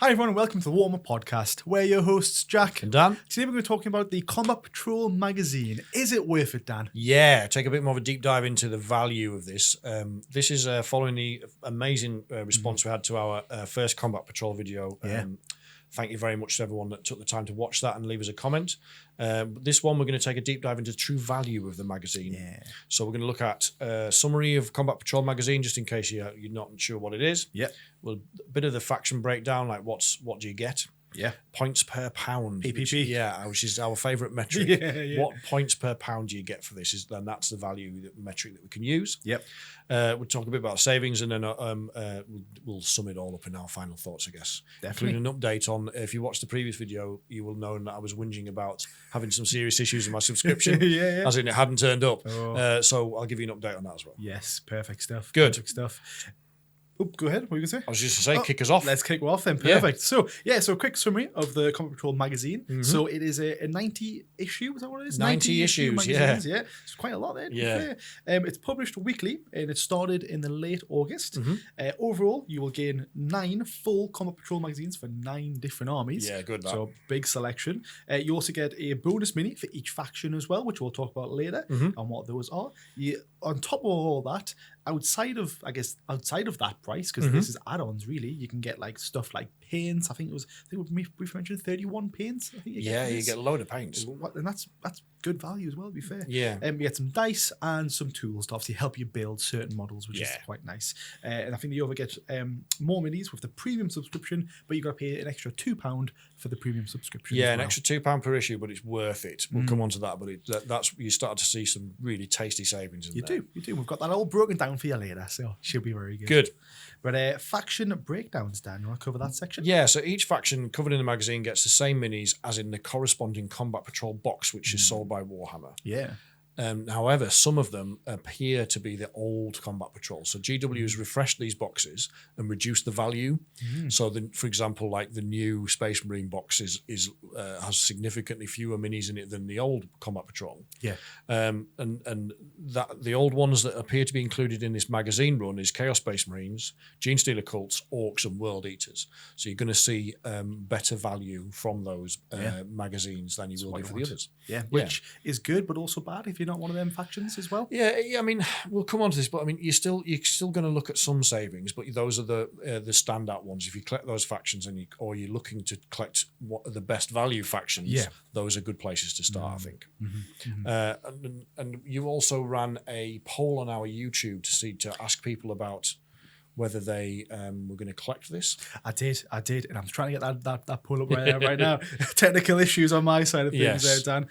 Hi everyone and welcome to the Warhammer podcast. We're your hosts, Jack And Dan? Today we're going to be talking about the Combat Patrol magazine. Is it worth it, Dan? Yeah, take a bit more of a deep dive into the value of this. This is following the amazing response we had to our first Combat Patrol video. Thank you very much to everyone that took the time to watch that and leave us a comment. This one, we're going to take a deep dive into the true value of the magazine. So we're going to look at a summary of Combat Patrol magazine, just in case you're not sure what it is. Well, a bit of the faction breakdown, like what do you get? Points per pound. PPP. Which is our favourite metric. What points per pound do you get for this? Then that's the value metric that we can use. We'll talk a bit about savings, and then we'll sum it all up in our final thoughts, I guess. Definitely. Including an update on, if you watched the previous video, you will know that I was whinging about having some serious issues with my subscription, as in it hadn't turned up. So I'll give you an update on that as well. Yes, perfect stuff. Good. Perfect stuff. Oh, go ahead. What were you going to say? I was just going to say, kick us off. Let's kick off then. Perfect. So a quick summary of the Combat Patrol magazine. So it is a 90 issue. Is that what it is? 90 issues, magazines, yeah. It's quite a lot there. It's published weekly and it started in the late August. Overall, you will gain 9 full Combat Patrol magazines for 9 different armies. Yeah, good. So big selection. You also get a bonus mini for each faction as well, which we'll talk about later on what those are. On top of all that, outside of that price, because this is add-ons really, you can get like stuff like paints. I think we briefly mentioned 31 paints. I think you get a load of paints, and that's good value as well, to be fair. You get some dice and some tools to obviously help you build certain models, which is quite nice. And I think you over get more minis with the premium subscription, but you got to pay an extra £2 for the premium subscription. An extra £2 per issue, but it's worth it. We'll come on to that, but that's you start to see some really tasty savings in there. You do. We've got that all broken down for you later, so should be very good. Good. But faction breakdowns, Dan, you want to cover that section? Yeah, so each faction covered in the magazine gets the same minis as in the corresponding Combat Patrol box, which is sold by Warhammer. However, some of them appear to be the old Combat Patrol. So GW has refreshed these boxes and reduced the value. So, for example, like the new Space Marine box has significantly fewer minis in it than the old Combat Patrol. And that the old ones that appear to be included in this magazine run is Chaos Space Marines, Genestealer Cults, Orcs, and World Eaters. So you're going to see better value from those magazines than you will do for the others. Which is good, but also bad if you're not one of them factions as well. I mean, we'll come on to this, but I mean, you're still going to look at some savings, but those are the standout ones. If you collect those factions or you're looking to collect what are the best value factions, those are good places to start, I think. And you also ran a poll on our YouTube to ask people about whether they were going to collect this. I did, and I'm trying to get that pull up right now. Technical issues on my side of things there, Dan.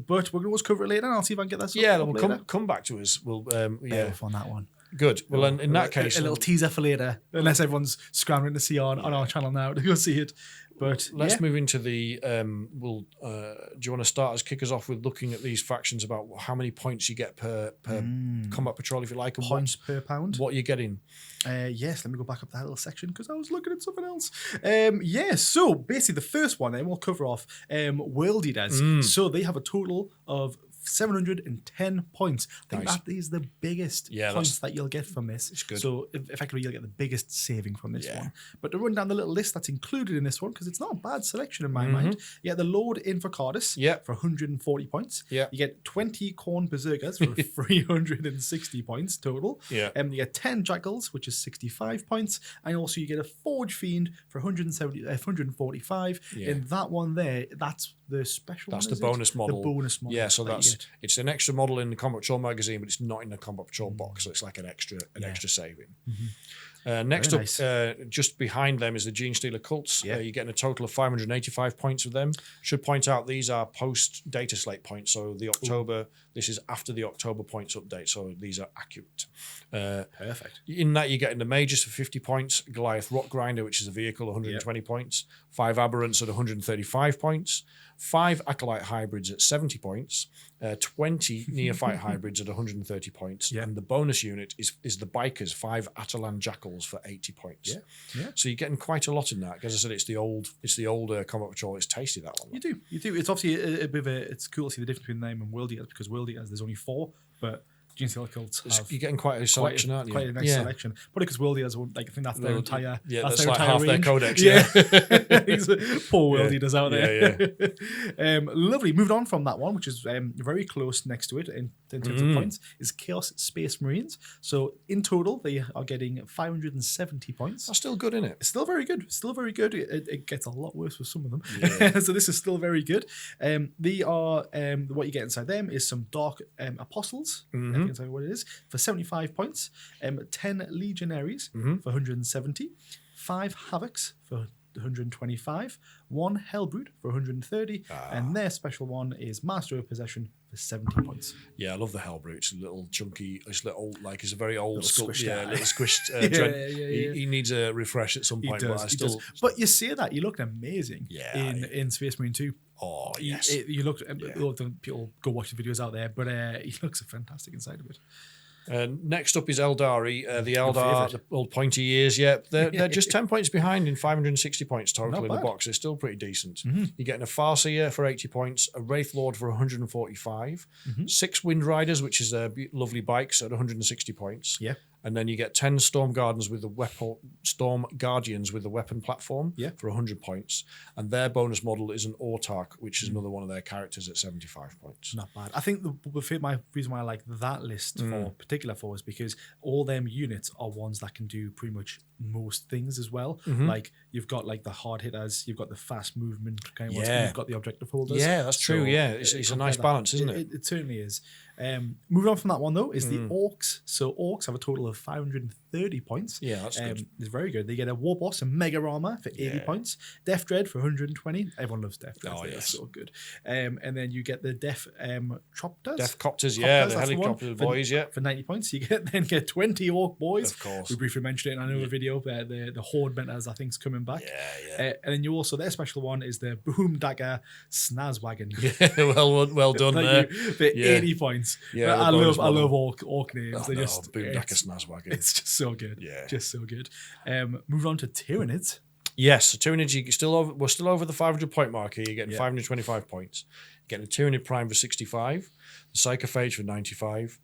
But we're going to always cover it later, and I'll see if I can get that stuff later. Come back to us. We'll on that one. Good. Well, in that case, a little teaser for later, unless everyone's scrambling to see on our channel now to go see it. But let's move into the. Do you want to kick us off with looking at these factions about how many points you get per Combat Patrol, if you like, and points per pound? What you're getting? Yes. Let me go back up that little section because I was looking at something else. So basically, the first one, then we'll cover off World Eaters. So they have a total of 710 points. I think that is the biggest points that you'll get from this. It's good. So effectively, you'll get the biggest saving from this one. But to run down the little list that's included in this one, because it's not a bad selection in my mind, you get the Lord Infocardus for 140 points. You get 20 Khorne Berserkers for 360 points total. You get 10 Jackals, which is 65 points. And also you get a Forge Fiend for 145. And that one there, that's the special That's one, the bonus model. The bonus model. Yeah, so it's an extra model in the Combat Patrol magazine, but it's not in the Combat Patrol box, so it's like an extra saving. Next up, just behind them is the Genestealer Cults. You're getting a total of 585 points with them. Should point out these are post data slate points, so this is after the October points update, so these are accurate. Perfect. In that, you're getting the Mages for 50 points, Goliath Rock Grinder, which is a vehicle, 120 points, 5 Aberrants at 135 points, 5 Acolyte Hybrids at 70 points, 20 Neophyte Hybrids at 130 points, and the bonus unit is the Bikers, 5 Atalan Jackals for 80 points. So you're getting quite a lot in that. As I said, it's the old Combat Patrol. It's tasty, that one. You do. It's obviously a bit of it's cool to see the difference between them and World Eaters, because World Eaters there's only 4, but Genestealer cults have you're getting quite a selection, aren't you? Quite a nice selection. Probably because World Eaters, like, I think that's their entire. Yeah, that's their like half range. their codex. Yeah, poor World Eaters out there. Yeah. Lovely. Moving on from that one, which is very close next to it in terms of points, is Chaos Space Marines. So in total, they are getting 570 points. That's still good, isn't it? It's still very good. Still very good. It gets a lot worse with some of them. Yeah. So this is still very good. They are what you get inside them is some Dark Apostles. I think that's what it is, for 75 points. 10 Legionaries for 170. 5 Havocs for 125. 1 Hellbrute for 130. And their special one is Master of Possession for 70 points. Yeah, I love the Hellbrute. It's a little chunky, it's a very old squished little squished. He needs a refresh at some point. But you see that, you look amazing in Space Marine 2. Oh, yes. You look, people go watch the videos out there, but he looks fantastic inside of it. Next up is Eldari. The Eldar, the old pointy ears. Yeah, they're just 10 points behind in 560 points total in the box. They're still pretty decent. You're getting a Farseer for 80 points, a Wraith Lord for 145, 6 Wind Riders, which is lovely bikes, at 160 points. Yeah. And then you get 10 Storm Guardians with the weapon platform for 100 points. And their bonus model is an Autarch, which is another one of their characters at 75 points. Not bad. I think my reason why I like that list for is because all them units are ones that can do pretty much most things as well. Like you've got like the hard hitters, you've got the fast movement kind of ones, and you've got the objective holders. Yeah, that's true. It's a nice balance, isn't it? It certainly is. Moving on from that one though is the Orcs. So Orcs have a total of 530 points. Yeah, that's good. It's very good. They get a War Boss and Mega Armor for 80 points. Death Dread for 120. Everyone loves Death Dread. Oh, yes. So good. And then you get the Death Chopters. Death Copters, the helicopter boys, for 90 points. You get 20 Orc boys. Of course. We briefly mentioned it in another video. The Horde Mentors, I think, is coming back. Yeah. And then you also, their special one is the Boom Dagger Snazwagon. Yeah, well done there. For 80 points. Yeah, I love Orc names. Boom Dagger Snazwagon. It's just so good. Yeah. Just so good. Moving on to Tyranids. Yes, so Tyranids, we're still over the 500 point mark here. You're getting 525 points. You're getting a Tyranid Prime for 65, the Psychophage for 95,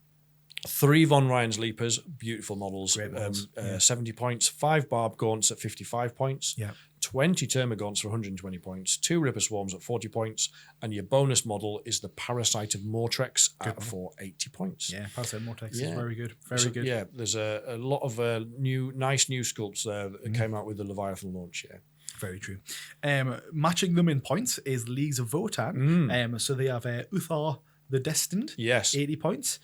3 Von Ryan's Leapers, beautiful models, Great models. 70 points, 5 Barb Gaunts at 55 points, 20 Termagants for 120 points, 2 Ripper Swarms at 40 points, and your bonus model is the Parasite of Mortrex for 80 points. Yeah, Parasite of Mortrex is very good. Very good. Yeah, there's a lot of nice new sculpts there that came out with the Leviathan launch, Very true. Matching them in points is Leagues of Votan. So they have Uthar the Destined, 80 points.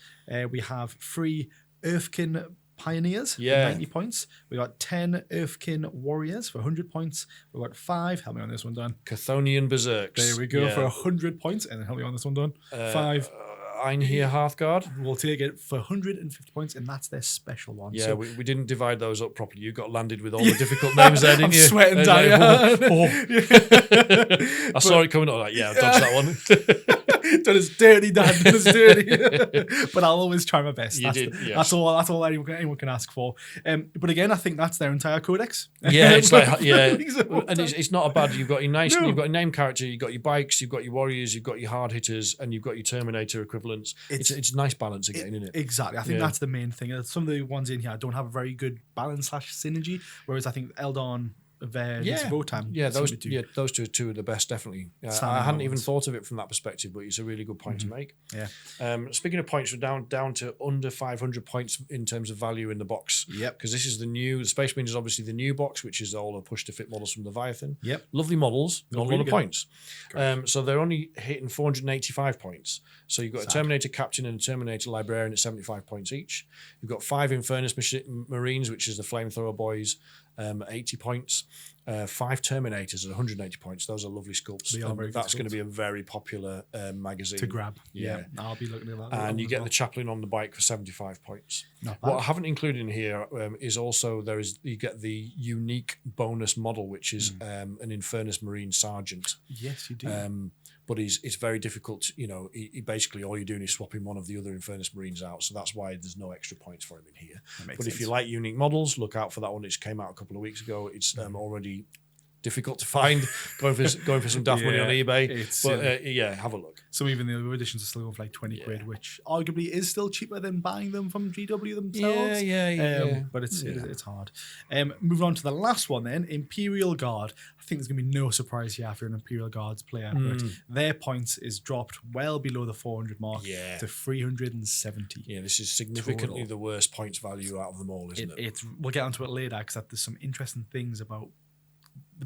We have 3 Earthkin Pioneers for 90 points. We got 10 Earthkin Warriors for 100 points. We got 5. Help me on this one, Dan. Chthonian Berserks. There we go for 100 points, and then help me on this one, Dan. 5. Einhir Hearthguard. We'll take it for 150 points, and that's their special one. Yeah, so, we didn't divide those up properly. You got landed with all the difficult names there, didn't you? I'm sweating down. I saw it coming up. Like, I'll dodge that one. That is dirty, Dan. That is dirty. But I'll always try my best. That's all anyone can ask for. But again, I think that's their entire codex. Yeah, it's like and it's not a bad. You've got your nice. No. You've got a name character. You've got your bikes. You've got your warriors. You've got your hard hitters, and you've got your Terminator equivalents. It's a nice balance again, isn't it? Exactly. I think that's the main thing. Some of the ones in here don't have a very good balance / synergy, whereas I think Eldon. Those two are the best, definitely. I hadn't even thought of it from that perspective, but it's a really good point to make. Speaking of points, we're down to under 500 points in terms of value in the box. Because this is the Space Marine is obviously the new box, which is all the push to fit models from Leviathan. Lovely models, not a lot of points. So they're only hitting 485 points. So you've got a Terminator Captain and a Terminator Librarian at 75 points each. You've got 5 Infernus Marines, which is the Flamethrower Boys, 80 points. 5 Terminators at 180 points. Those are lovely sculpts. That's going to be a very popular magazine to grab. I'll be looking at that. And you get the Chaplain on the bike for 75 points. What I haven't included in here is also you get the unique bonus model, which is an Infernus Marine Sergeant. Yes, you do. But it's very difficult. He basically all you're doing is swapping one of the other Infernus Marines out. So that's why there's no extra points for him in here. But if you like unique models, look out for that one. It came out a couple of weeks ago. It's already difficult to find. going for some daft money on eBay. But have a look. So even the other editions are still going for like 20 quid, which arguably is still cheaper than buying them from GW themselves. But it's hard. Moving on to the last one then, Imperial Guard. I think there's going to be no surprise here if you're an Imperial Guards player, but their points is dropped well below the 400 mark to 370. Yeah, this is significantly the worst points value out of them all, isn't it? We'll get onto it later because there's some interesting things about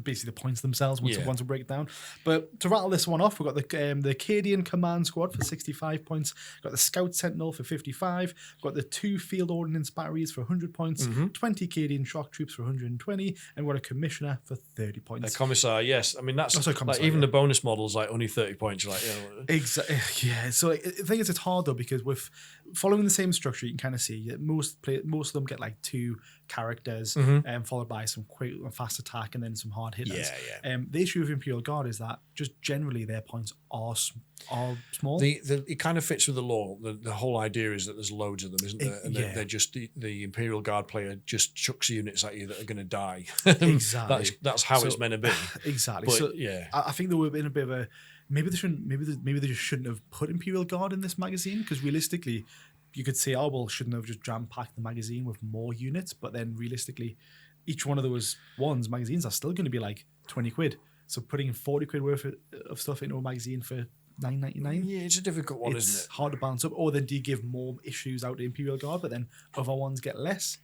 basically the points themselves once we break it down. But to rattle this one off, we've got the Acadian Command Squad for 65 points. We've got the Scout Sentinel for 55. We've got the 2 Field Ordnance Batteries for 100 points, 20 Acadian Shock Troops for 120, and we've got a Commissioner for 30 points. A Commissar, yes. I mean, that's even the bonus models, like only 30 points. You're like, Exactly. Yeah. So the thing is, it's hard though, because with following the same structure, you can kind of see that most of them get like 2 characters, followed by some quick, fast attack, and then some hard hitters. The issue with Imperial Guard is that just generally their points are small. It kind of fits with the lore. The whole idea is that there's loads of them, isn't there? And they're just the Imperial Guard player just chucks units at you that are going to die. Exactly. That's how it's meant to be. Exactly. But, so I think they were in a bit of a maybe they just shouldn't have put Imperial Guard in this magazine, because realistically, you could say, shouldn't have just jam-packed the magazine with more units, but then realistically, each one of those magazines are still going to be like 20 quid. So putting 40 quid worth of stuff into a magazine for $9.99. Yeah, it's a difficult one, isn't it? It's hard to balance up. Or then do you give more issues out to Imperial Guard, but then other ones get less?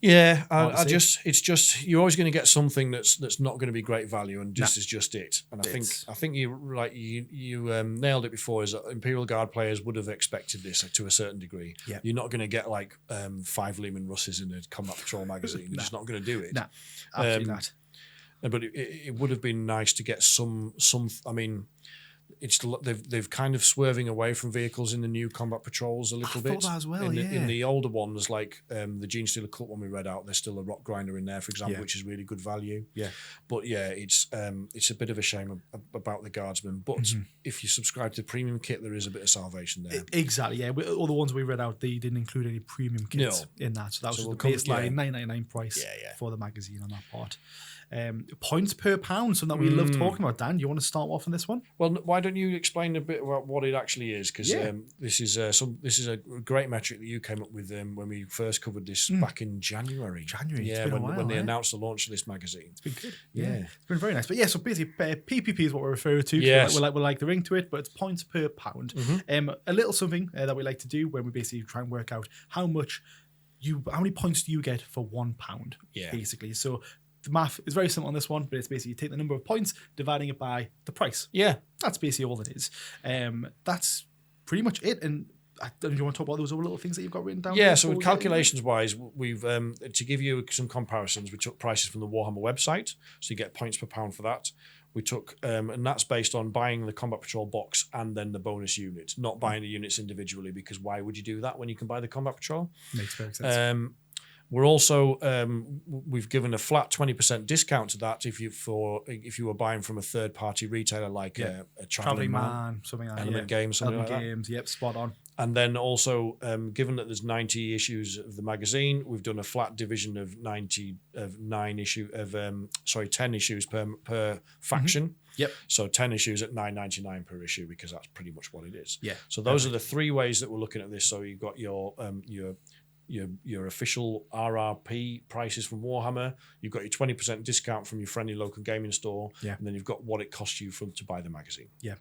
Yeah, it's just you're always going to get something that's not going to be great value, and this is just it. And I think you nailed it before. Is that Imperial Guard players would have expected this to a certain degree. Yeah. You're not going to get like 5 Lehman Russes in a Combat Patrol magazine. You're just not going to do it. No, absolutely not. But it would have been nice to get some. I mean, they've kind of swerving away from vehicles in the new Combat Patrols a little bit. I thought that as well. In the older ones, like the Gene Stealer Cult one we read out, there's still a Rock Grinder in there, for example, which is really good value. Yeah, but it's a bit of a shame about the Guardsmen. But if you subscribe to the premium kit, there is a bit of salvation there. Exactly. Yeah, all the ones we read out, they didn't include any premium kits in that, so that was the baseline $9.99 price for the magazine on that part. Points per pound, something that we love talking about. Dan, you want to start off on this one? Well, why don't you explain a bit about what it actually is? Because this is a great metric that you came up with when we first covered this back in January. When they announced the launch of this magazine. It's been good. Yeah, it's been very nice. But so basically, PPP is what we're referring to. Yes. We like the ring to it, but it's points per pound. A little something that we like to do when we basically try and work out how many points do you get for £1? Basically. So the math is very simple on this one, but it's basically you take the number of points, dividing it by the price. Yeah. That's basically all it is. That's pretty much it. And do you want to talk about those other little things that you've got written down? Yeah, so calculations-wise, we've to give you some comparisons, we took prices from the Warhammer website, so you get points per pound for that. We took, and that's based on buying the Combat Patrol box and then the bonus unit, not buying the units individually, because why would you do that when you can buy the Combat Patrol? Makes perfect sense. We're also we've given a flat 20% discount to that if you were buying from a third party retailer like a Traveling Man, something like Element Games, something Element like Games, that. Yep, spot on. And then also, given that there's 90 issues of the magazine, we've done a flat division of 10 issues per faction. Yep. So 10 issues at $9.99 per issue, because that's pretty much what it is. Yeah. So those are the 3 ways that we're looking at this. So you've got your official RRP prices from Warhammer, you've got your 20% discount from your friendly local gaming store, and then you've got what it costs you to buy the magazine. Yeah,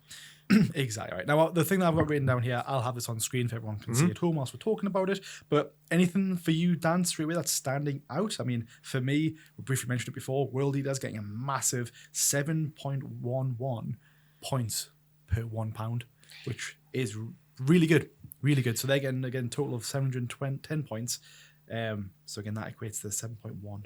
exactly right. Now, the thing that I've got written down here, I'll have this on screen if everyone can see at home whilst we're talking about it, but anything for you, Dan, straight away that's standing out? I mean, for me, we briefly mentioned it before, World Eater's getting a massive 7.11 points per £1, which is really good. Really good. So they're getting, again, a total of 710 points. So again, that equates to 7.1.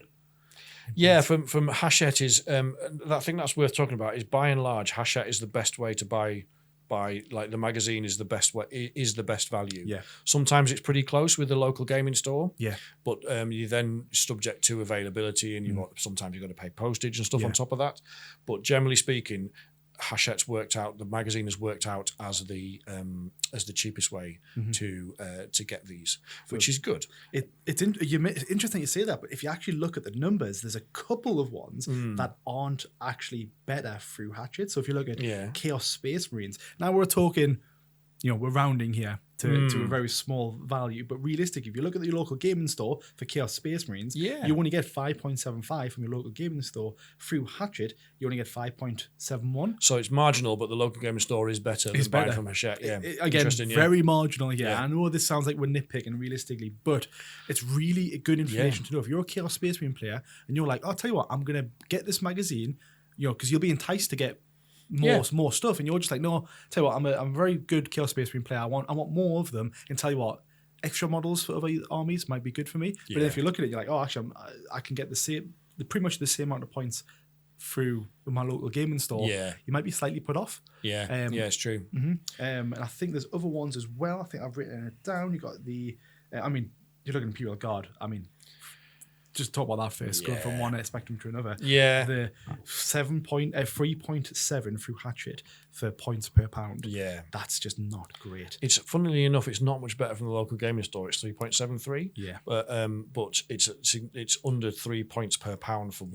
Yeah, from Hachette is, I think that's worth talking about, is by and large, Hachette is the best way to buy, like the magazine is the best way, is the best value. Yeah. Sometimes it's pretty close with the local gaming store. Yeah. But you're then subject to availability, and sometimes you've got to pay postage and stuff on top of that. But generally speaking, Hachette's worked out, the magazine has worked out as the cheapest way to get these, which is good. It's interesting you say that, but if you actually look at the numbers, there's a couple of ones that aren't actually better through Hachette. So if you look at Chaos Space Marines, now we're talking, we're rounding here to a very small value, but realistically, if you look at your local gaming store for Chaos Space Marines, you only get 5.75 from your local gaming store. Through Hachette, you only get 5.71. So it's marginal, but the local gaming store is better than buying from Hachette. Yeah, again, very marginal. Yeah, I know this sounds like we're nitpicking realistically, but it's really good information to know. If you're a Chaos Space Marine player and you're like, I'll tell you what, I'm gonna get this magazine, because you'll be enticed to get more stuff, and you're just like, no, tell you what, I'm a very good Chaos Space Marine player. I want more of them, and tell you what, extra models for other armies might be good for me. But if you look at it, you're like, oh, actually, I can get pretty much the same amount of points through my local gaming store. You might be slightly put off. It's true. And I think there's other ones as well. I think I've written it down. You got the, you're looking at Imperial Guard. Just talk about that first, going from one spectrum to another. The 3.7 through Hachette for points per pound. That's just not great. It's funnily enough, it's not much better from the local gaming store. It's 3.73. But it's under 3 points per pound from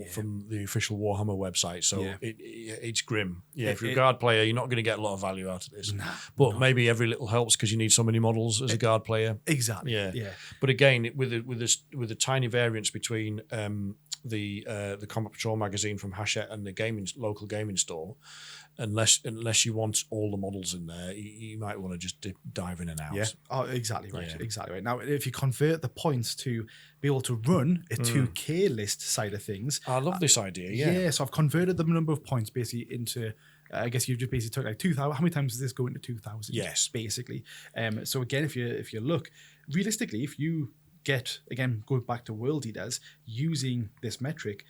the official Warhammer website. So it's grim. If you're a guard player, you're not going to get a lot of value out of this. But maybe every little helps because you need so many models as a guard player. Exactly. But again, with the tiny variance between the Combat Patrol magazine from Hachette and the local gaming store, unless you want all the models in there, you might want to just dive in and out. Exactly right. Now, if you convert the points to be able to run a 2K list side of things, I love this idea. So I've converted the number of points basically into, I guess you just basically took like 2,000. How many times does this go into 2,000? Yes, basically. So again, if you look realistically, if you get, again, going back to World Eaters, using this metric,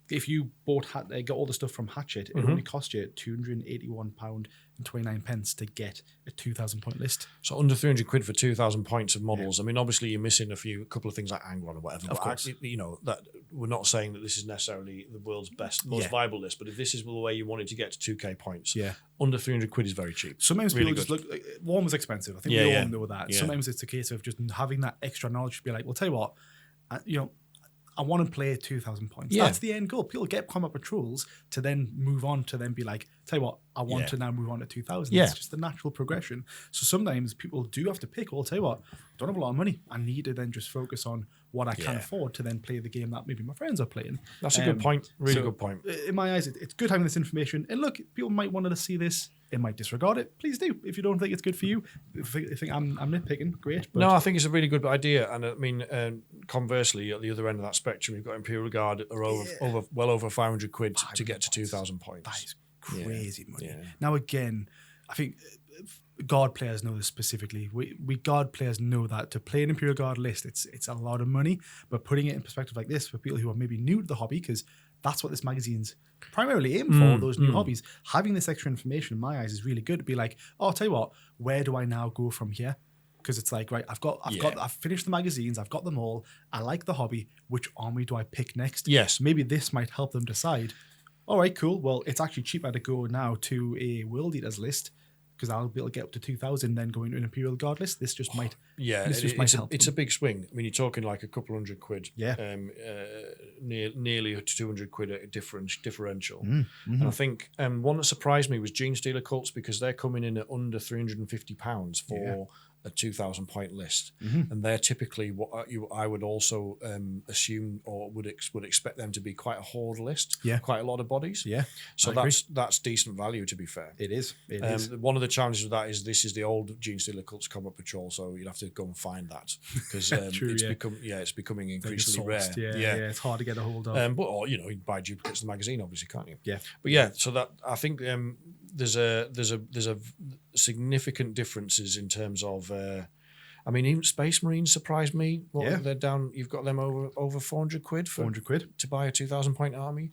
if you got all the stuff from Hachette, it only cost you £281.29 to get a 2,000 point list. So under 300 quid for 2,000 points of models. Obviously you're missing a couple of things like Angron or whatever. Of course. That we're not saying that this is necessarily the world's most viable list, but if this is the way you wanted to get to 2K points, under 300 quid is very cheap. Sometimes really people just look, Warhammer's expensive. I think we all know that. Sometimes it's a case of just having that extra knowledge to be like, well, tell you what, I want to play 2,000 points. That's the end goal. People get Combat Patrols to then move on to then be like, tell you what, I want to now move on to 2,000. It's just the natural progression. So sometimes people do have to pick, well, tell you what, I don't have a lot of money. I need to then just focus on what I can afford to then play the game that maybe my friends are playing. That's a good point. Really good point. In my eyes, it's good having this information. And look, people might want to see this. It might disregard it. Please do. If you don't think it's good for you, if you think I'm nitpicking, great. But no, I think it's a really good idea. And conversely, at the other end of that spectrum, you've got Imperial Guard are well over 500 quid to get to 2,000 points. That is crazy money. Now, again, I think Guard players know this specifically. We Guard players know that to play an Imperial Guard list, it's a lot of money. But putting it in perspective like this for people who are maybe new to the hobby, because that's what this magazine's primarily aimed for, those new hobbies. Having this extra information in my eyes is really good to be like, oh, I'll tell you what, where do I now go from here? Because it's like, right, I've finished the magazines, I've got them all. I like the hobby. Which army do I pick next? Yes. Maybe this might help them decide. All right, cool. Well, it's actually cheaper to go now to a World Eaters list, because I'll be able to get up to 2,000, then go into an Imperial Guard list. This just might, help. It's a big swing. I mean, you're talking like a couple £100. Nearly 200 quid a differential. And I think one that surprised me was Gene Stealer Cults, because they're coming in at under £350 for a 2,000 point list, and they're typically what I would also assume or would expect them to be quite a horde list. Quite a lot of bodies. So that's decent value, to be fair. It is. One of the challenges with that is this is the old Gene Stealer Cults Combat Patrol, so you'd have to go and find that, because it's becoming increasingly rare. It's hard to get a hold of. But you buy duplicates of the magazine, obviously, can't you? But so that I think there's a significant differences in terms of. Even Space Marines surprised me. They're down. You've got them over 400 quid to buy a 2,000 point army.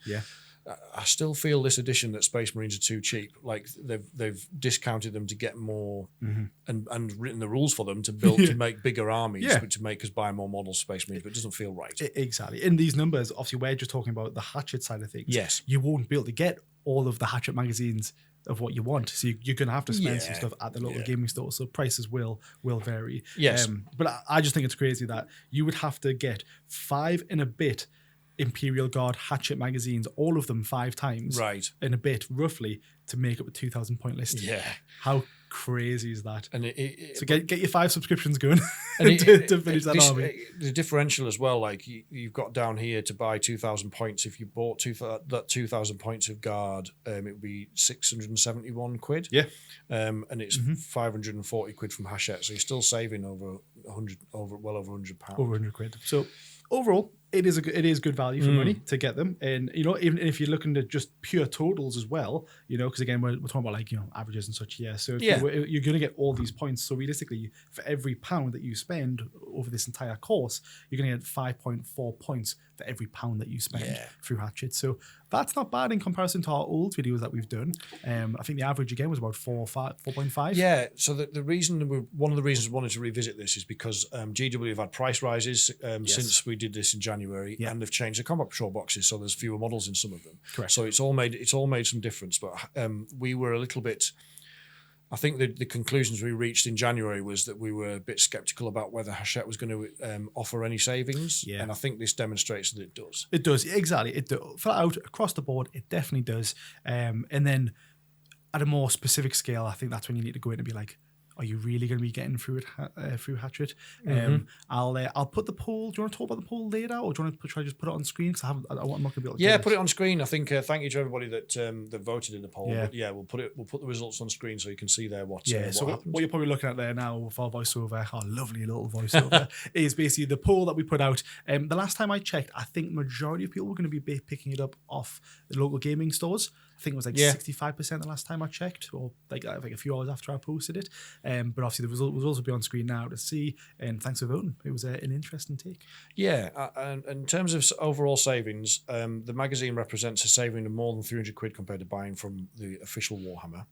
I still feel this edition that Space Marines are too cheap. Like they've discounted them to get more and written the rules for them to build to make bigger armies, but to make us buy more models Space Marines. But it doesn't feel right. Exactly. In these numbers, obviously, we're just talking about the Hachette side of things. Yes, you won't be able to get all of the Hachette magazines of what you want. So you're going to have to spend some stuff at the local gaming store. So prices will vary. Yes. But I just think it's crazy that you would have to get 5 and a bit Imperial Guard Hatchet magazines, all of them 5 times in a bit, roughly, to make up a 2,000 point list. Yeah. How crazy is that? And so get your 5 subscriptions going to finish that army. The differential as well, like you've got down here to buy 2,000 points. If you bought 2,000 points of guard, it would be 671 quid. Yeah. And it's 540 quid from Hachette. So you're still saving well over £100. Over 100 quid. So overall, it is good value for money to get them. And, even if you're looking at just pure totals as well, because again, we're talking about averages and such here. So you're going to get all these points. So realistically, for every £1 that you spend over this entire course, you're going to get 5.4 points for every £1 that you spend through Hatchet. So that's not bad in comparison to our old videos that we've done. I think the average again was about 4.5. Yeah. So one of the reasons we wanted to revisit this is because GW have had price rises since we did this in January, and they've changed the combat patrol boxes, so there's fewer models in some of them. Correct. So it's all made some difference. But we were a little bit. I think the conclusions we reached in January was that we were a bit sceptical about whether Hachette was going to offer any savings. Yeah. And I think this demonstrates that it does. It does, exactly. It does. Flat out, across the board, it definitely does. And then at a more specific scale, I think that's when you need to go in and be like, are you really going to be getting through it through Hatchet? I'll put the poll. Do you want to talk about the poll later, or do you want to try just put it on screen? Because I'm not going to be able to. Yeah, put it on screen. I think thank you to everybody that voted in the poll. Yeah. But we'll put the results on screen so you can see there what. So what you're probably looking at there now with our voiceover, our lovely little voiceover, is basically the poll that we put out. The last time I checked, I think majority of people were going to be picking it up off the local gaming stores. I think it was 65% the last time I checked, or like a few hours after I posted it. But obviously the result will also be on screen now to see. And thanks for voting. It was an interesting take. Yeah, and in terms of overall savings, the magazine represents a saving of more than 300 quid compared to buying from the official Warhammer,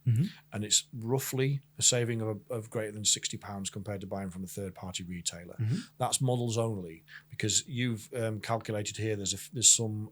and it's roughly a saving of greater than £60 compared to buying from a third-party retailer. That's models only, because you've calculated here. There's some.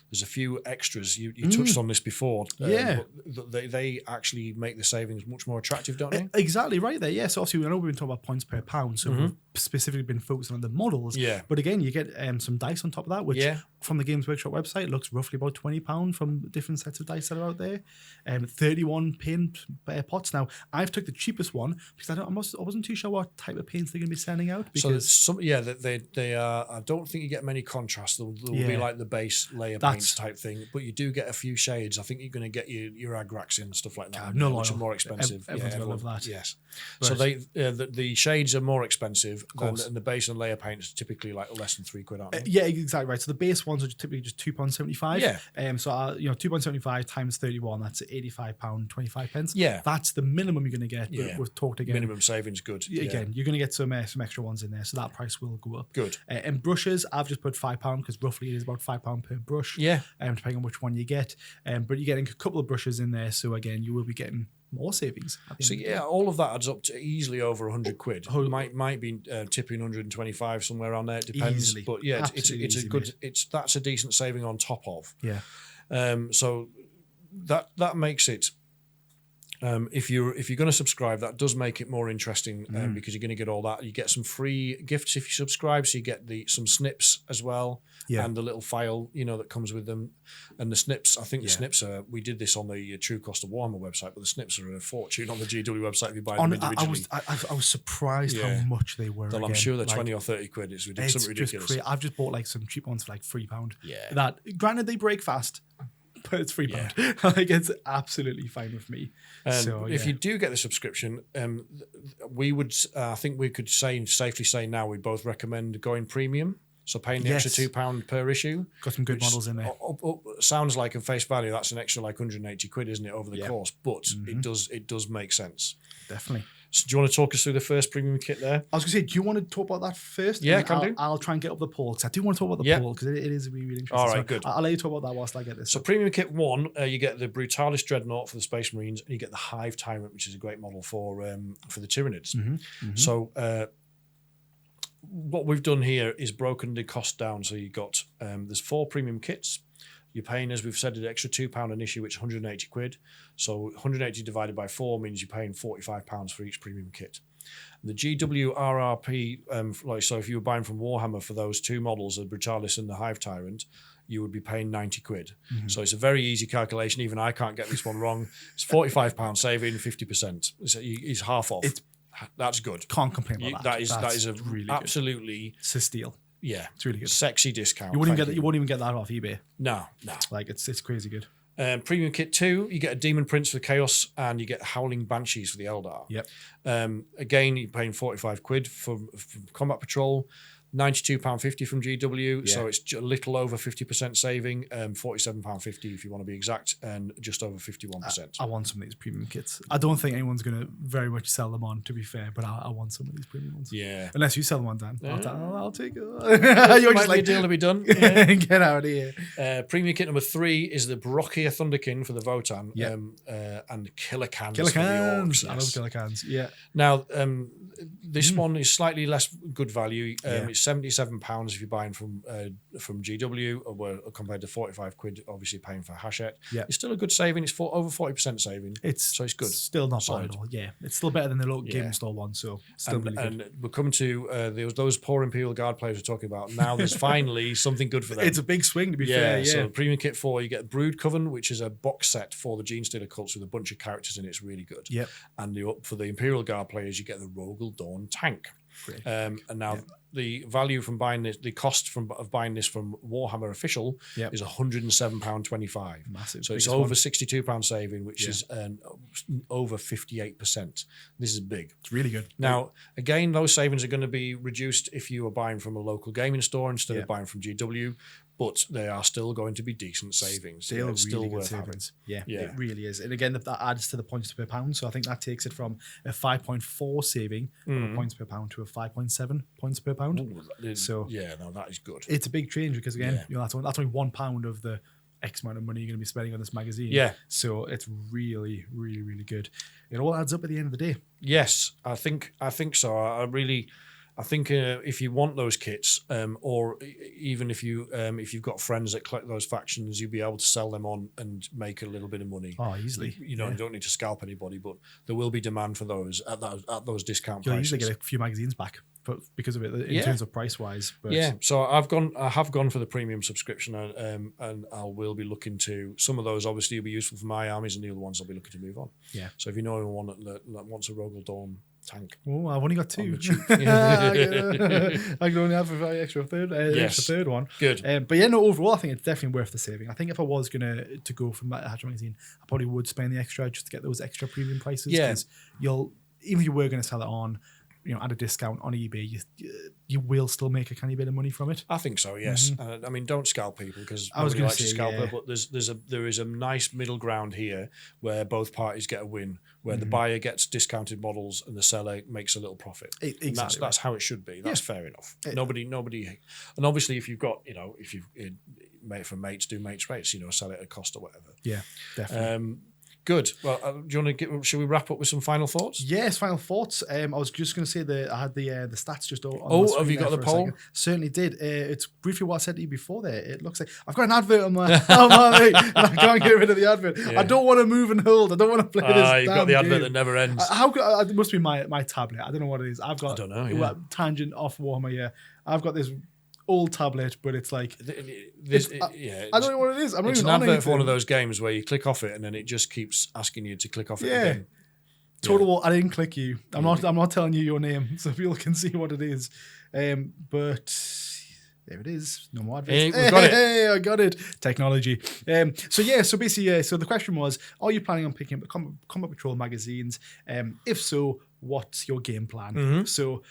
There's a few extras. You touched on this before. They actually make the savings much more attractive, don't they? Exactly right there. Yeah. So obviously, I know we've been talking about points per pound. So we've specifically been focusing on the models. Yeah. But again, you get some dice on top of that, which from the Games Workshop website looks roughly about £20 from different sets of dice that are out there. 31 paint pots. Now, I've took the cheapest one because I wasn't too sure what type of paints they're going to be sending out. Because they are. I don't think you get many contrasts. There will be like the base layer paints type thing, but you do get a few shades. I think you're going to get your agrax and stuff like that, which are more expensive. Everyone's going to love that. Yes. Right. So the shades are more expensive, and the base and layer paints are typically like less than £3, aren't they? Yeah, exactly right. So the base ones are typically just £2.75. Yeah. So £2.75 times 31, that's £85.25. Yeah. That's the minimum you're going to get. But we've talked again. Minimum savings, good. Again, you're going to get some extra ones in there, so that price will go up. Good. And brushes, I've just put £5 because roughly it is about £5 per brush. Yeah. Depending on which one you get. But you're getting a couple of brushes in there, so again, you will be getting more savings. So all of that adds up to easily over 100 quid. Might be tipping 125 somewhere around there. It depends. Easily. But yeah, it's a good. That's a decent saving on top of. Yeah. So that makes it. If you're going to subscribe, that does make it more interesting because you're going to get all that. You get some free gifts if you subscribe, so you get some snips as well, and the little file that comes with them. And the snips, I think the snips are. We did this on the True Cost of Warhammer website, but the snips are a fortune on the GW website if you buy them individually. I was surprised how much they were. I'm sure they're 20 or 30 quid. It's ridiculous. Just I've just bought some cheap ones for £3. Yeah. That granted they break fast. But it's £3. Like, it's absolutely fine with me. If you do get the subscription, we would. I think we could safely say now we both recommend going premium. So paying the extra £2 per issue. Got some good models in there. Sounds like in face value that's an extra like 180 quid, isn't it, over the course? But it does make sense. Definitely. So do you want to talk us through the first premium kit there? I was going to say, do you want to talk about that first? Yeah, can do. I'll try and get up the poll because I do want to talk about the poll because it is really, really interesting. All right, good. I'll let you talk about that whilst I get this. So premium kit 1, you get the Brutalis Dreadnought for the Space Marines, and you get the Hive Tyrant, which is a great model for the Tyranids. So what we've done here is broken the cost down. So you got there's 4 premium kits. you're paying, as we've said, an extra £2 an issue, which is 180 quid. So 180 divided by 4 means you're paying £45 for each premium kit. The GWRRP, so if you were buying from Warhammer for those two models, the Brutalis and the Hive Tyrant, you would be paying 90 quid. So it's a very easy calculation. Even I can't get this one wrong. It's £45 saving, 50%. It's half off. That's good. Can't complain about that. That is a really absolutely good. It's a steal. Yeah, it's really good. Sexy discount. You wouldn't even get that off eBay. No. Like it's crazy good. Premium Kit 2, you get a Demon Prince for Chaos and you get Howling Banshees for the Eldar. Yep. Again, you're paying 45 quid for Combat Patrol, £92.50 from GW, so it's a little over 50% saving, £47.50 if you want to be exact, and just over 51%. I want some of these premium kits. I don't think anyone's going to very much sell them on, to be fair, but I want some of these premium ones. Yeah. Unless you sell them on, Dan. I'll take it. You're just like, a deal to be done. Yeah. Get out of here. Premium kit number 3 is the Brockia Thunderkin for the Votan, and Killer Cans for the Orcs. Yes. I love Killer Cans, yeah. Now, this one is slightly less good value. It's £77 if you're buying from GW, compared to 45 quid, obviously paying for Hachette. Yeah. It's still a good saving. It's over 40% saving. So it's good. Still not bad at all. Yeah. It's still better than the local game store one. So still really good. And we're coming to those poor Imperial Guard players we're talking about. Now there's finally something good for them. It's a big swing, to be fair. Yeah. So Premium Kit 4, you get Brood Coven, which is a box set for the Genestealer cults with a bunch of characters in it. It's really good. Yep. And for the Imperial Guard players, you get the Rogel Dawn tank. And now the value from buying this, the cost of buying this from Warhammer Official is £107.25. Massive. So it's over £62 saving, which is over 58%. This is big. It's really good. Now, again, those savings are going to be reduced if you are buying from a local gaming store instead of buying from GW. But they are still going to be decent savings. Still really worth savings. Yeah, it really is. And again, that adds to the points per pound. So I think that takes it from a 5.4 saving points per pound to a 5.7 points per pound. Ooh, that is good. It's a big change because again, that's only £1 of the X amount of money you're going to be spending on this magazine. Yeah. So it's really, really, really good. It all adds up at the end of the day. Yes, I think so. I think if you want those kits, or even if you've got friends that collect those factions, you'll be able to sell them on and make a little bit of money. Oh, easily. You don't need to scalp anybody, but there will be demand for those at those discount You'll prices. usually get a few magazines back, but because of it in terms of price wise. So I have gone for the premium subscription, and I will be looking to some of those. Obviously, will be useful for my armies, and the other ones I'll be looking to move on. Yeah. So if you know anyone that wants a Rogel Dawn tank. Oh, I've only got 2. I can only have an extra third one. Good. But overall, I think it's definitely worth the saving. I think if I was going to go from that Hatch magazine, I probably would spend the extra just to get those extra premium prices. Because even if you were going to sell it on, at a discount on eBay, you will still make a tiny bit of money from it. I think so, yes. I mean, don't scalp people because nobody likes to scalp her, but there is a nice middle ground here where both parties get a win, where the buyer gets discounted models and the seller makes a little profit. Exactly. That's how it should be. That's fair enough. Nobody, and obviously if you've got, if you've made for mates, do mates rates, sell it at cost or whatever. Yeah, definitely. Good. Well, do you want to should we wrap up with some final thoughts? Yes, final thoughts. I was just going to say that I had the stats just on. Oh, have you got the poll? Certainly did. It's briefly what I said to you before there. It looks like I've got an advert on my and I can't get rid of the advert. Yeah. I don't want to move and hold. I don't want to play this. You've got the advert that never ends. It must be my tablet. I don't know what it is. I don't know. Tangent off Warhammer. Yeah, I've got this old tablet, but it's like I don't know what it is. It's an advert for one of those games where you click off it and then it just keeps asking you to click off it again. Total. I didn't click you. I'm not telling you your name, so people can see what it is. But there it is. No more adverts. Hey, we got it. Hey, I got it. Technology. So basically, so the question was: are you planning on picking up Combat Patrol magazines? If so, what's your game plan? Mm-hmm. So.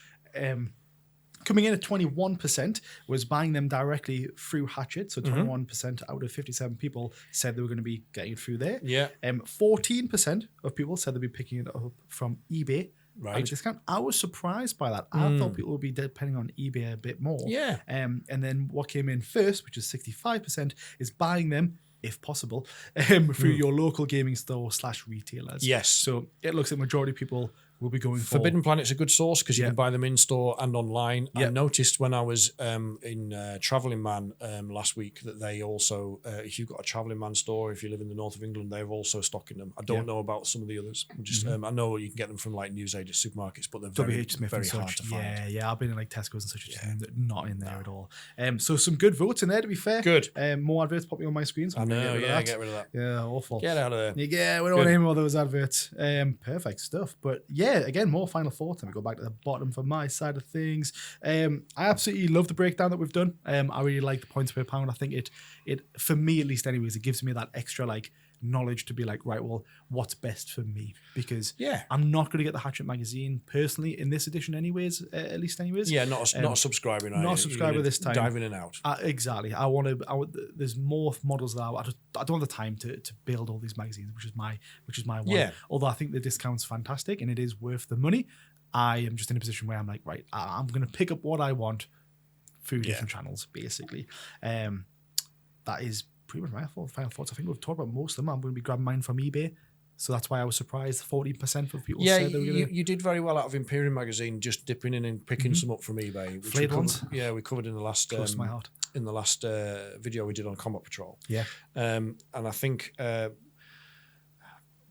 Coming in at 21% was buying them directly through Hachette. So 21% out of 57 people said they were going to be getting it through there. Yeah. 14% of people said they'd be picking it up from eBay. Right. At a discount. I was surprised by that. I thought people would be depending on eBay a bit more. Yeah. And then what came in first, which is 65%, is buying them, if possible, through your local gaming store / retailers. Yes. So it looks like majority of people we'll be going for. Forbidden Planet's a good source because you can buy them in store and online. I noticed when I was in Travelling Man last week that they also, if you've got a Travelling Man store, if you live in the north of England, they're also stocking them. I don't know about some of the others. Just I know you can get them from like newsagents, supermarkets, but they're very, very hard to find. Yeah, I've been in like Tesco's and such. Not in there at all. So some good votes in there, to be fair. Good. More adverts popping on my screen. So I know. Get rid of that. Yeah, awful. Get out of there. Yeah, we don't want any more of those adverts. Perfect stuff. But yeah, again, more final thoughts. And we go back to the bottom for my side of things. I absolutely love the breakdown that we've done. I really like the points per pound. I think it for me at least, anyways, it gives me that extra like knowledge to be like, right, well, what's best for me? Because I'm not going to get the Hatchet magazine personally in this edition anyways, at least anyways. Yeah, not a subscriber. Not a subscriber this time. Dive in and out. Exactly. There's more models that I don't have the time to build all these magazines, which is my one. Yeah. Although I think the discount's fantastic and it is worth the money, I am just in a position where I'm like, right, I'm going to pick up what I want through different channels, basically. That is pretty much my final thoughts. I think we've talked about most of them. I'm going to be grabbing mine from eBay. So that's why I was surprised 40% of people said they were going to... you did very well out of Imperium magazine, just dipping in and picking some up from eBay. Flayed ones? Yeah, we covered in the last... Close to my heart. In the last video we did on Combat Patrol. Yeah. And I think...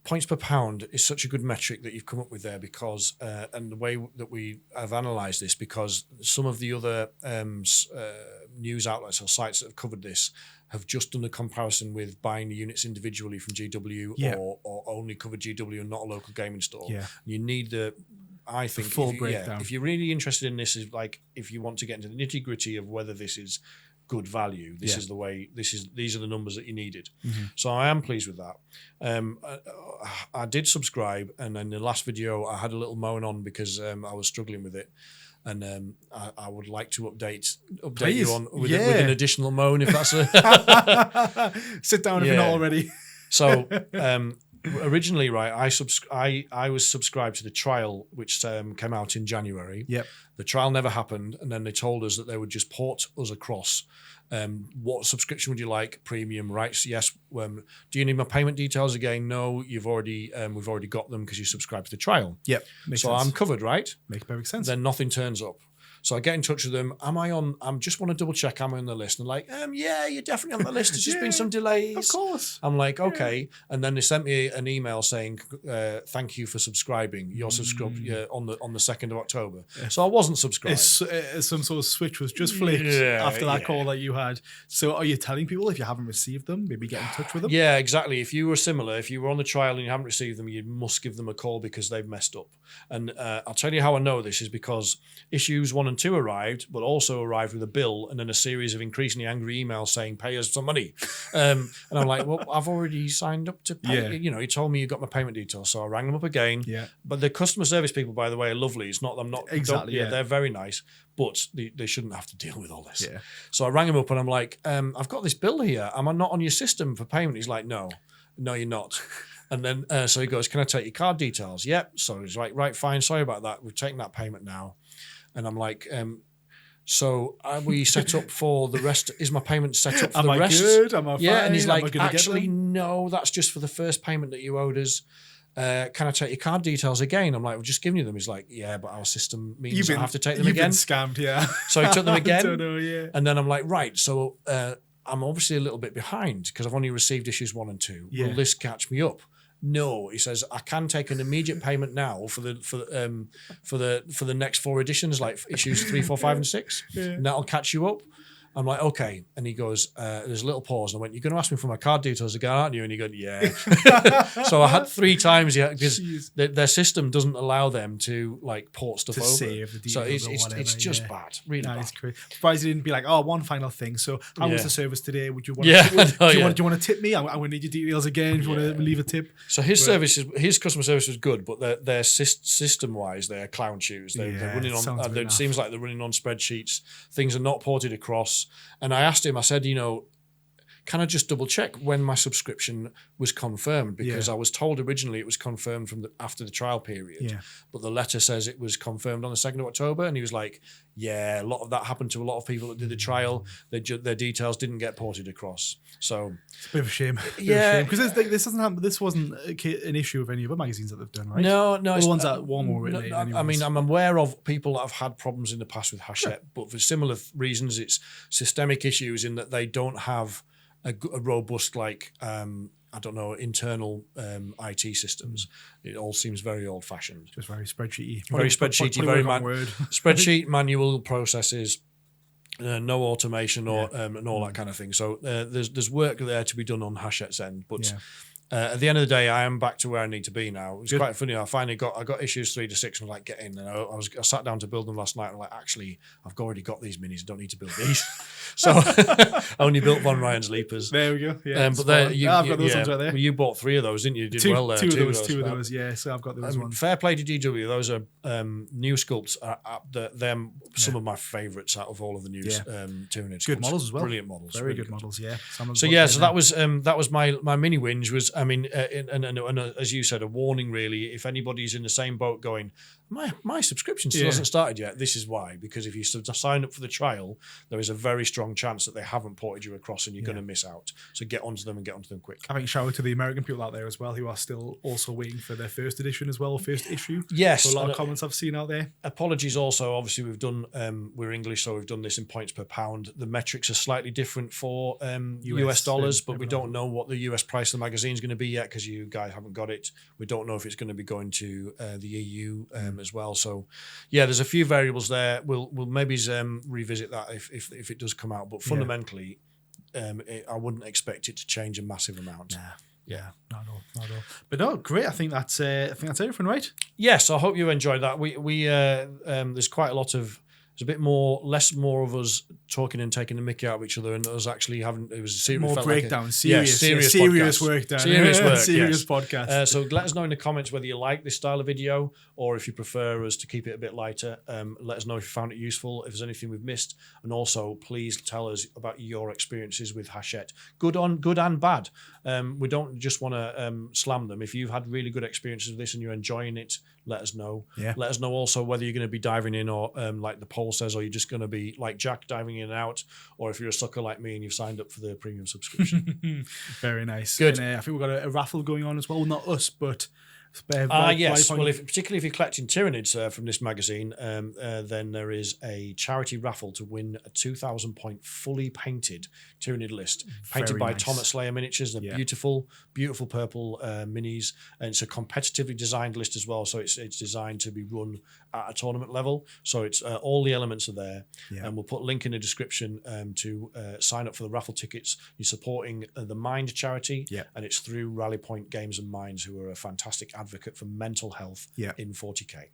points per pound is such a good metric that you've come up with there because, and the way that we have analysed this, because some of the other news outlets or sites that have covered this have just done a comparison with buying the units individually from GW or only covered GW and not a local gaming store. Yeah. You need I think full breakdown. If you're really interested in this, is like if you want to get into the nitty gritty of whether this is good value, this is the way. These are the numbers that you needed. So I am pleased with that. I did subscribe, and in the last video I had a little moan on because I was struggling with it. And I would like to update you on with an additional moan if that's a sit down if you're not already. So originally, right, I was subscribed to the trial which came out in January. Yep. The trial never happened, and then they told us that they would just port us across. What subscription would you like? Premium, rights? Yes. Do you need my payment details again? No. We've already got them because you subscribed to the trial. Yep. Makes sense. I'm covered, right? Makes perfect sense. Then nothing turns up. So I get in touch with them. I just want to double check I'm on the list. And like, yeah, you're definitely on the list. There's just been some delays. Of course. I'm like, okay. And then they sent me an email saying, thank you for subscribing. You're subscribed on the 2nd of October. So I wasn't subscribed. Some sort of switch was just flicked after that call that you had. So are you telling people if you haven't received them, maybe get in touch with them? Yeah, exactly. If you were similar, if you were on the trial and you haven't received them, you must give them a call because they've messed up. And I'll tell you how I know this is because issues 1 and 2 arrived, but also arrived with a bill and then a series of increasingly angry emails saying, pay us some money. And I'm like, well, I've already signed up to pay. You know, you told me you got my payment details. So I rang them up again. Yeah. But the customer service people, by the way, are lovely. It's not them not exactly. Yeah, they're very nice, but they shouldn't have to deal with all this. Yeah. So I rang him up and I'm like, I've got this bill here. Am I not on your system for payment? He's like, no, you're not. And then so he goes, can I take your card details? Yep. So he's like, right, fine. Sorry about that. We've taken that payment now. And I'm like, so are we set up for the rest? Is my payment set up for the rest? Good? Am I fine? Yeah. And he's like, actually, no, that's just for the first payment that you owed us. Can I take your card details again? I'm like, we've just given you them. He's like, yeah, but our system means I have to take them again. You've been scammed, yeah. So he took them again. I don't know, yeah. And then I'm like, right, so I'm obviously a little bit behind because I've only received issues 1 and 2. Yeah. Will this catch me up? No, he says I can take an immediate payment now for the next 4 editions, like issues 3, 4, 5, and 6. Yeah. And that'll catch you up. I'm like, okay. And he goes, there's a little pause. And I went, you're going to ask me for my card details again, aren't you? And he goes, yeah. So I had 3 times, because their system doesn't allow them to like port stuff over. Save the details so it's just bad, really bad. It's crazy. Surprised he didn't be like, oh, one final thing. So how was the service today? Would you want? Do you want to tip me? I'm going to need your details again. Do you want to leave a tip? So his customer service was good, but their system wise, they're clown shoes. They're running on. It seems like they're running on spreadsheets. Things are not ported across. And I asked him, I said, can I just double check when my subscription was confirmed? Because I was told originally it was confirmed from after the trial period, but the letter says it was confirmed on the 2nd of October. And he was like, yeah, a lot of that happened to a lot of people that did the trial. Their details didn't get ported across. So it's a bit of a shame. Because this doesn't happen. This wasn't an issue of any other magazines that they've done, right? No. All the ones that Warhammer related. I mean, I'm aware of people that have had problems in the past with Hachette, but for similar reasons, it's systemic issues in that they don't have a robust, like, I don't know, internal IT systems. It all seems very old-fashioned. Just very spreadsheety. Very spreadsheety, very spreadsheet, manual processes, no automation or and all that kind of thing. So there's work there to be done on Hachette's end, but at the end of the day, I am back to where I need to be now. It was quite funny. I got issues 3 to 6, and I was like, get in. And I sat down to build them last night. And I'm like, actually, I've already got these minis. I don't need to build these. So I only built Von Ryan's Leapers. There we go. Yeah, but I've got those ones right there. Well, you bought 3 of those, didn't you? You did well there. Two of those. Yeah, so I've got those ones. Fair play to GW. Those are new sculpts. They're some of my favourites out of all of the new Tyranids. Good models as well. Brilliant models. Very good models. Yeah. So that was my mini whinge. Was, I mean, and as you said, a warning really. If anybody's in the same boat going, my subscription still hasn't started yet, this is why. Because if you sign up for the trial, there is a very strong chance that they haven't ported you across and you're going to miss out. So get onto them and get onto them quick. I think shout out to the American people out there as well who are still also waiting for their first edition as well, or first issue. Yes. So a lot of comments I've seen out there. Apologies also, obviously we've done, we're English, so we've done this in points per pound. The metrics are slightly different for US dollars, but we don't know what the US price of the magazine is going to be yet because you guys haven't got it. We don't know if it's going to be going to the EU as well. So yeah, there's a few variables there. We'll maybe revisit that if it does come out. But fundamentally, I wouldn't expect it to change a massive amount. Nah. Yeah, not at all. But no, great. I think that's everything, right? Yes, I hope you enjoyed that. We there's quite a lot of. There's a bit less of us talking and taking the mickey out of each other, and us actually having it was a serious more breakdown, serious work done, serious podcast. So let us know in the comments whether you like this style of video or if you prefer us to keep it a bit lighter. Let us know if you found it useful, if there's anything we've missed, and also please tell us about your experiences with Hachette, good and bad. We don't just want to slam them. If you've had really good experiences with this and you're enjoying it, let us know. Let us know also whether you're going to be diving in or like the poll says, or you're just going to be like Jack diving in and out, or if you're a sucker like me and you've signed up for the premium subscription. Very nice. Good. And, I think we've got a raffle going on as well. Not us, but yes. Well, particularly if you're collecting Tyranids from this magazine, then there is a charity raffle to win a 2,000-point fully painted Tyranid list, painted by Tom at Slayer Miniatures. They're beautiful purple minis, and it's a competitively designed list as well. So it's designed to be run at a tournament level. So it's all the elements are there, and we'll put a link in the description to sign up for the raffle tickets. You're supporting the Mind charity, and it's through Rally Point Games and Minds, who are a fantastic advocate for mental health in 40k.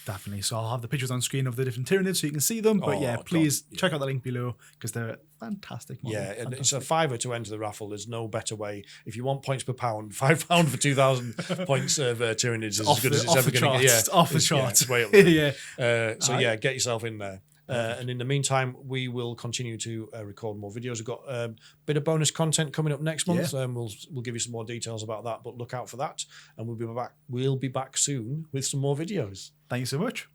Definitely. So I'll have the pictures on screen of the different Tyranids so you can see them. But please check out the link below because they're fantastic models. Yeah, and it's a £5 to enter the raffle. There's no better way. If you want points per pound, £5 for 2,000 points of Tyranids is as good as it's ever going to get. Off the charts. Way up there. Get yourself in there. And in the meantime, we will continue to record more videos. We've got a bit of bonus content coming up next month. We'll give you some more details about that, but look out for that. And we'll be back soon with some more videos. Thank you so much.